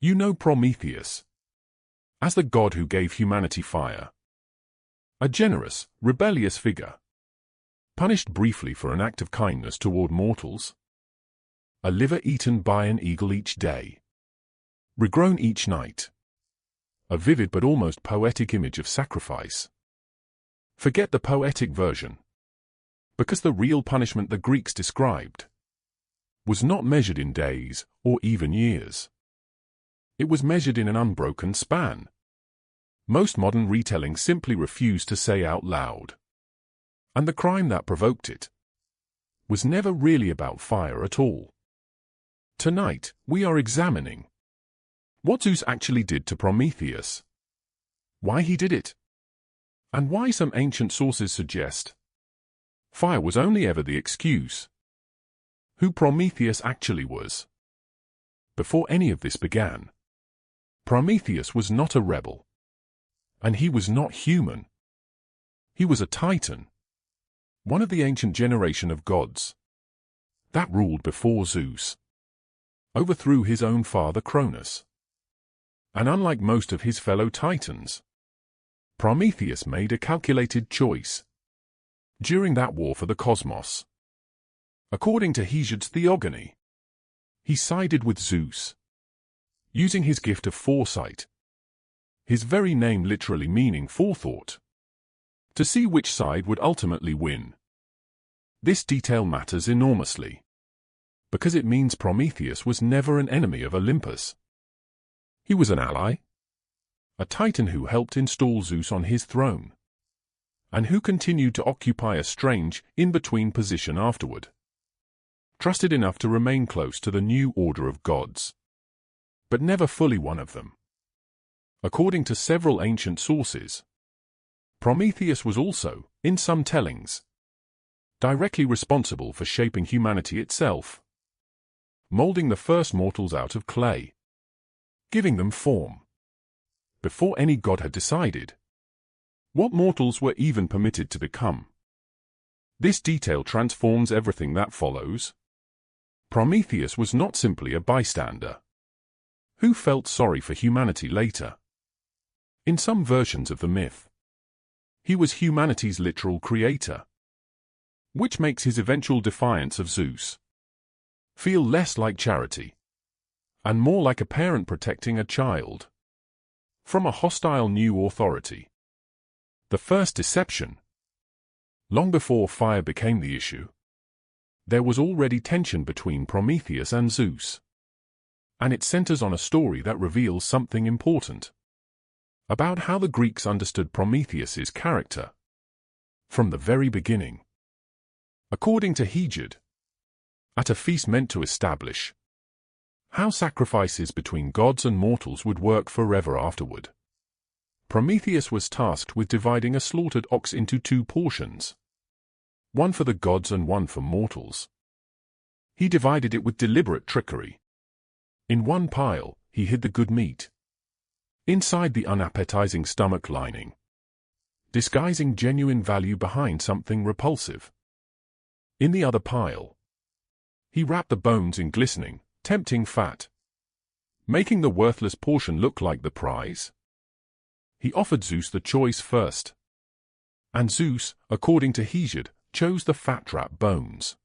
You know Prometheus as the god who gave humanity fire. A generous, rebellious figure, punished briefly for an act of kindness toward mortals. A liver eaten by an eagle each day, regrown each night. A vivid but almost poetic image of sacrifice. Forget the poetic version, because the real punishment the Greeks described was not measured in days or even years. It was measured in an unbroken span. Most modern retellings simply refuse to say out loud. And the crime that provoked it was never really about fire at all. Tonight, we are examining what Zeus actually did to Prometheus, why he did it, and why some ancient sources suggest fire was only ever the excuse. Who Prometheus actually was. Before any of this began, Prometheus was not a rebel. And he was not human. He was a titan, one of the ancient generation of gods that ruled before Zeus overthrew his own father Cronus. And unlike most of his fellow titans, Prometheus made a calculated choice during that war for the cosmos. According to Hesiod's Theogony, he sided with Zeus, using his gift of foresight, his very name literally meaning forethought, to see which side would ultimately win. This detail matters enormously, because it means Prometheus was never an enemy of Olympus. He was an ally, a titan who helped install Zeus on his throne, and who continued to occupy a strange, in-between position afterward. Trusted enough to remain close to the new order of gods, but never fully one of them. According to several ancient sources, Prometheus was also, in some tellings, directly responsible for shaping humanity itself, molding the first mortals out of clay, giving them form, before any god had decided what mortals were even permitted to become. This detail transforms everything that follows. Prometheus was not simply a bystander who felt sorry for humanity later. In some versions of the myth, he was humanity's literal creator, which makes his eventual defiance of Zeus feel less like charity and more like a parent protecting a child from a hostile new authority. The first deception. Long before fire became the issue, there was already tension between Prometheus and Zeus, and it centers on a story that reveals something important about how the Greeks understood Prometheus's character from the very beginning. According to Hesiod, at a feast meant to establish how sacrifices between gods and mortals would work forever afterward, Prometheus was tasked with dividing a slaughtered ox into two portions, one for the gods and one for mortals. He divided it with deliberate trickery. In one pile, he hid the good meat inside the unappetizing stomach lining, disguising genuine value behind something repulsive. In the other pile, he wrapped the bones in glistening, tempting fat, making the worthless portion look like the prize. He offered Zeus the choice first, and Zeus, according to Hesiod, chose the fat-wrapped bones,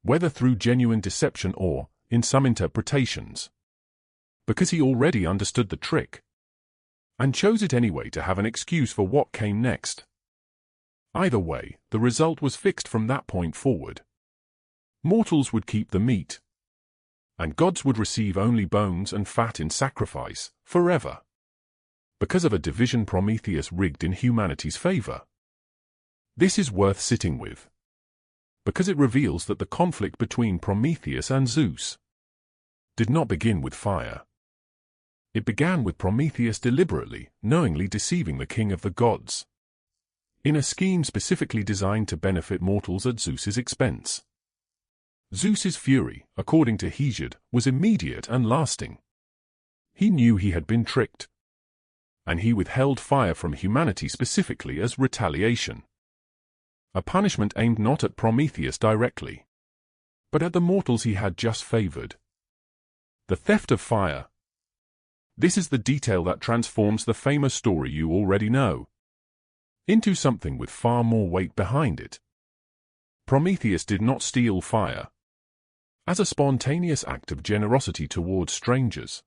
whether through genuine deception or, in some interpretations, because he already understood the trick, and chose it anyway to have an excuse for what came next. Either way, the result was fixed from that point forward. Mortals would keep the meat, and gods would receive only bones and fat in sacrifice, forever, because of a division Prometheus rigged in humanity's favor. This is worth sitting with, because it reveals that the conflict between Prometheus and Zeus did not begin with fire. It began with Prometheus deliberately, knowingly deceiving the king of the gods, in a scheme specifically designed to benefit mortals at Zeus's expense. Zeus's fury, according to Hesiod, was immediate and lasting. He knew he had been tricked, and he withheld fire from humanity specifically as retaliation. A punishment aimed not at Prometheus directly, but at the mortals he had just favored. The theft of fire, This is the detail that transforms the famous story you already know into something with far more weight behind it. Prometheus did not steal fire as a spontaneous act of generosity towards strangers.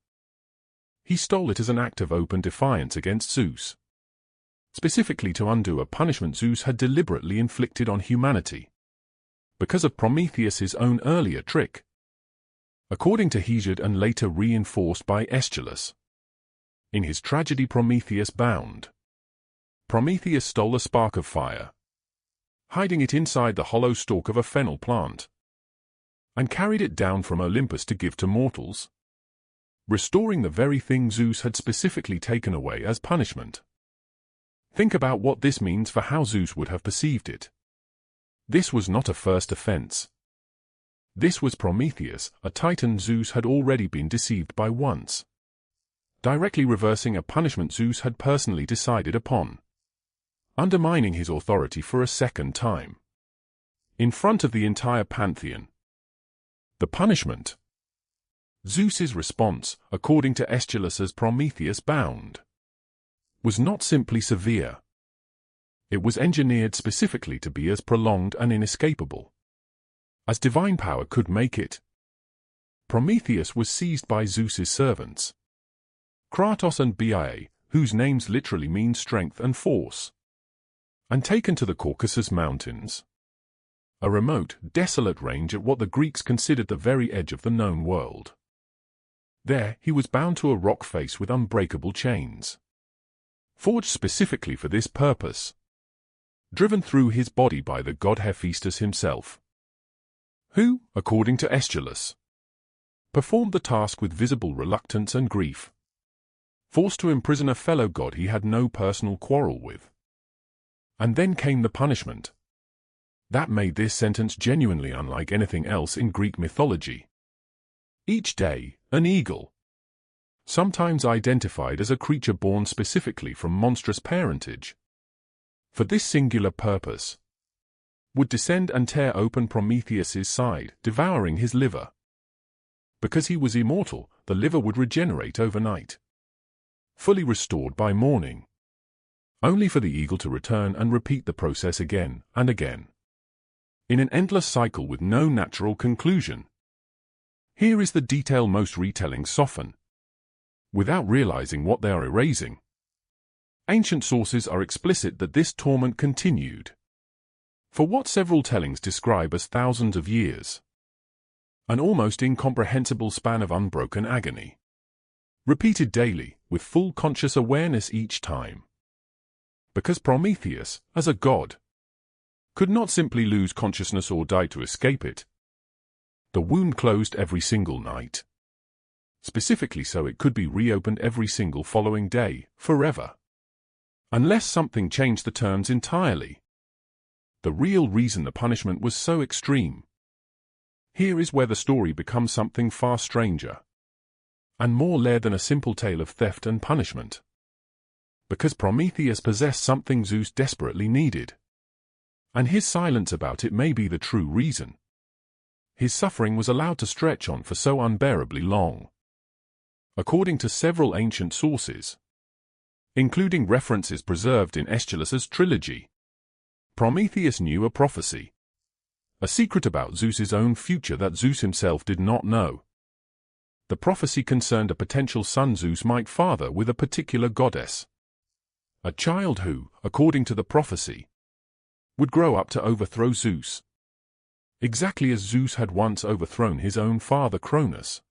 He stole it as an act of open defiance against Zeus, specifically to undo a punishment Zeus had deliberately inflicted on humanity because of Prometheus's own earlier trick. According to Hesiod and later reinforced by Aeschylus, in his tragedy Prometheus Bound, Prometheus stole a spark of fire, hiding it inside the hollow stalk of a fennel plant, and carried it down from Olympus to give to mortals, restoring the very thing Zeus had specifically taken away as punishment. Think about what this means for how Zeus would have perceived it. This was not a first offense. This was Prometheus, a titan Zeus had already been deceived by once, directly reversing a punishment Zeus had personally decided upon, undermining his authority for a second time, in front of the entire pantheon. The punishment. Zeus's response, according to Aeschylus's Prometheus Bound, was not simply severe. It was engineered specifically to be as prolonged and inescapable as divine power could make it. Prometheus was seized by Zeus's servants, Kratos and Bia, whose names literally mean strength and force, and taken to the Caucasus Mountains, a remote, desolate range at what the Greeks considered the very edge of the known world. There, he was bound to a rock face with unbreakable chains, forged specifically for this purpose, driven through his body by the god Hephaestus himself, who, according to Aeschylus, performed the task with visible reluctance and grief, forced to imprison a fellow god he had no personal quarrel with. And then came the punishment. That made this sentence genuinely unlike anything else in Greek mythology. Each day, an eagle, sometimes identified as a creature born specifically from monstrous parentage, for this singular purpose, would descend and tear open Prometheus's side, devouring his liver. Because he was immortal, the liver would regenerate overnight, fully restored by morning, only for the eagle to return and repeat the process again and again, in an endless cycle with no natural conclusion. Here is the detail most retellings soften, without realizing what they are erasing. Ancient sources are explicit that this torment continued for what several tellings describe as thousands of years, an almost incomprehensible span of unbroken agony, repeated daily, with full conscious awareness each time. Because Prometheus, as a god, could not simply lose consciousness or die to escape it, the wound closed every single night, specifically so it could be reopened every single following day, forever, unless something changed the terms entirely. The real reason the punishment was so extreme. Here is where the story becomes something far stranger and more layered than a simple tale of theft and punishment. Because Prometheus possessed something Zeus desperately needed, and his silence about it may be the true reason his suffering was allowed to stretch on for so unbearably long. According to several ancient sources, including references preserved in Aeschylus's trilogy, Prometheus knew a prophecy, a secret about Zeus's own future that Zeus himself did not know. The prophecy concerned a potential son Zeus might father with a particular goddess, a child who, according to the prophecy, would grow up to overthrow Zeus, exactly as Zeus had once overthrown his own father Cronus,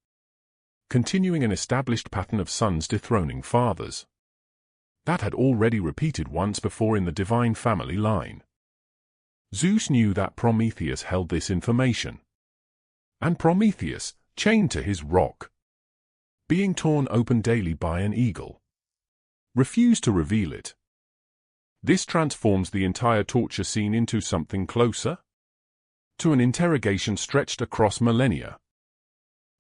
continuing an established pattern of sons dethroning fathers that had already repeated once before in the divine family line. Zeus knew that Prometheus held this information, and Prometheus, chained to his rock, being torn open daily by an eagle, refused to reveal it. This transforms the entire torture scene into something closer to an interrogation stretched across millennia.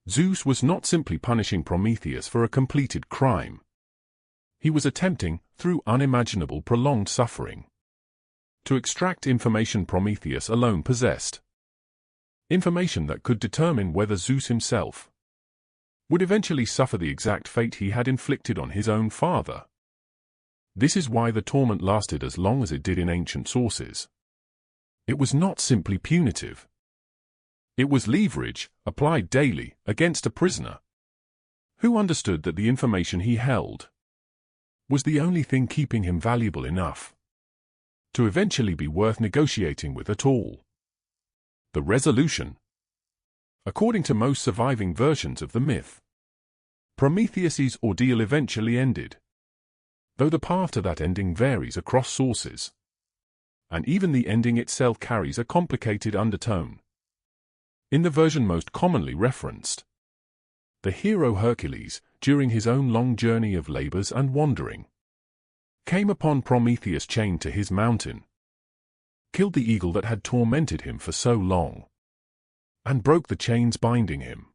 Zeus was not simply punishing Prometheus for a completed crime. He was attempting, through unimaginable prolonged suffering, to extract information Prometheus alone possessed. Information that could determine whether Zeus himself would eventually suffer the exact fate he had inflicted on his own father. This is why the torment lasted as long as it did in ancient sources. It was not simply punitive. It was leverage, applied daily, against a prisoner who understood that the information he held was the only thing keeping him valuable enough to eventually be worth negotiating with at all. The resolution. According to most surviving versions of the myth, Prometheus's ordeal eventually ended, though the path to that ending varies across sources, and even the ending itself carries a complicated undertone. In the version most commonly referenced, the hero Hercules, during his own long journey of labors and wandering, came upon Prometheus chained to his mountain, killed the eagle that had tormented him for so long, and broke the chains binding him,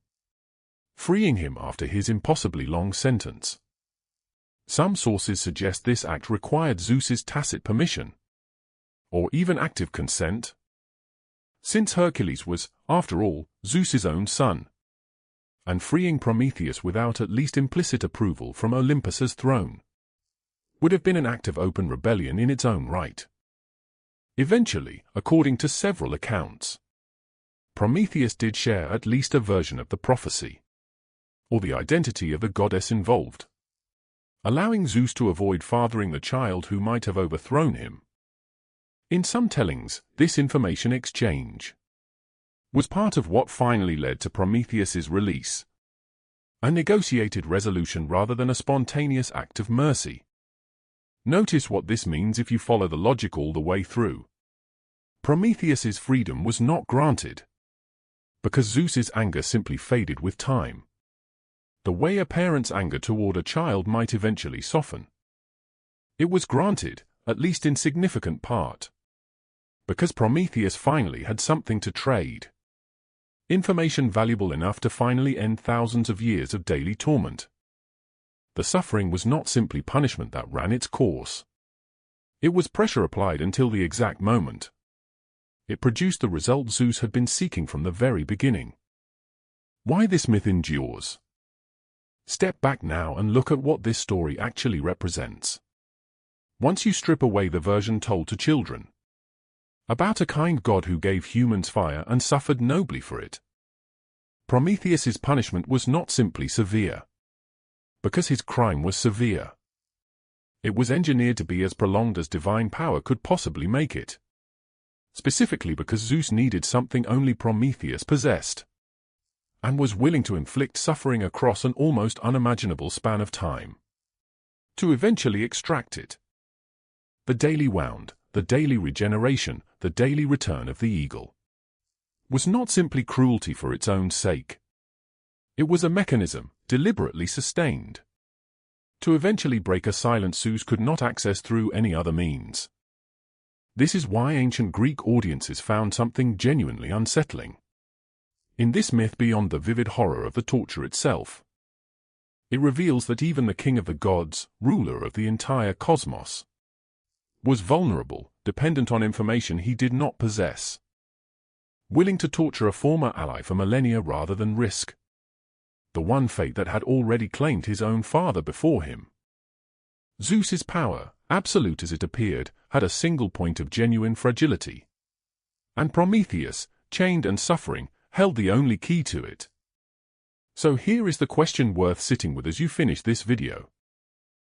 freeing him after his impossibly long sentence. Some sources suggest this act required Zeus's tacit permission, or even active consent, since Hercules was, after all, Zeus's own son, and freeing Prometheus without at least implicit approval from Olympus's throne would have been an act of open rebellion in its own right. Eventually, according to several accounts, Prometheus did share at least a version of the prophecy, or the identity of the goddess involved, allowing Zeus to avoid fathering the child who might have overthrown him. In some tellings, this information exchange was part of what finally led to Prometheus's release, a negotiated resolution rather than a spontaneous act of mercy. Notice what this means if you follow the logic all the way through. Prometheus's freedom was not granted because Zeus's anger simply faded with time, the way a parent's anger toward a child might eventually soften. It was granted, at least in significant part, because Prometheus finally had something to trade. Information valuable enough to finally end thousands of years of daily torment. The suffering was not simply punishment that ran its course. It was pressure applied until the exact moment. It produced the result Zeus had been seeking from the very beginning. Why this myth endures? Step back now and look at what this story actually represents. Once you strip away the version told to children about a kind god who gave humans fire and suffered nobly for it, Prometheus's punishment was not simply severe because his crime was severe. It was engineered to be as prolonged as divine power could possibly make it, specifically because Zeus needed something only Prometheus possessed, and was willing to inflict suffering across an almost unimaginable span of time to eventually extract it. The daily wound, the daily regeneration, the daily return of the eagle was not simply cruelty for its own sake. It was a mechanism, deliberately sustained, to eventually break a silence Zeus could not access through any other means. This is why ancient Greek audiences found something genuinely unsettling in this myth beyond the vivid horror of the torture itself. It reveals that even the king of the gods, ruler of the entire cosmos, was vulnerable, dependent on information he did not possess, willing to torture a former ally for millennia rather than risk the one fate that had already claimed his own father before him. Zeus's power, absolute as it appeared, had a single point of genuine fragility, and Prometheus, chained and suffering, held the only key to it. So here is the question worth sitting with as you finish this video.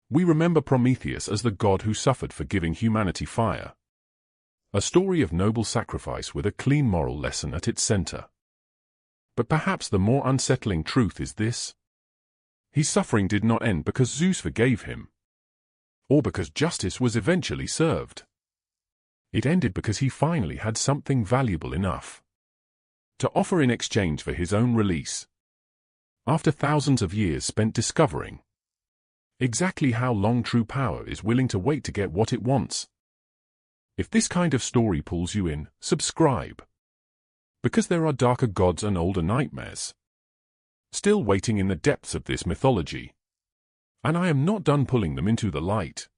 We remember Prometheus as the god who suffered for giving humanity fire, a story of noble sacrifice with a clean moral lesson at its center. But perhaps the more unsettling truth is this: his suffering did not end because Zeus forgave him, or because justice was eventually served. It ended because he finally had something valuable enough to offer in exchange for his own release, after thousands of years spent discovering exactly how long true power is willing to wait to get what it wants. If this kind of story pulls you in, subscribe, because there are darker gods and older nightmares still waiting in the depths of this mythology, and I am not done pulling them into the light.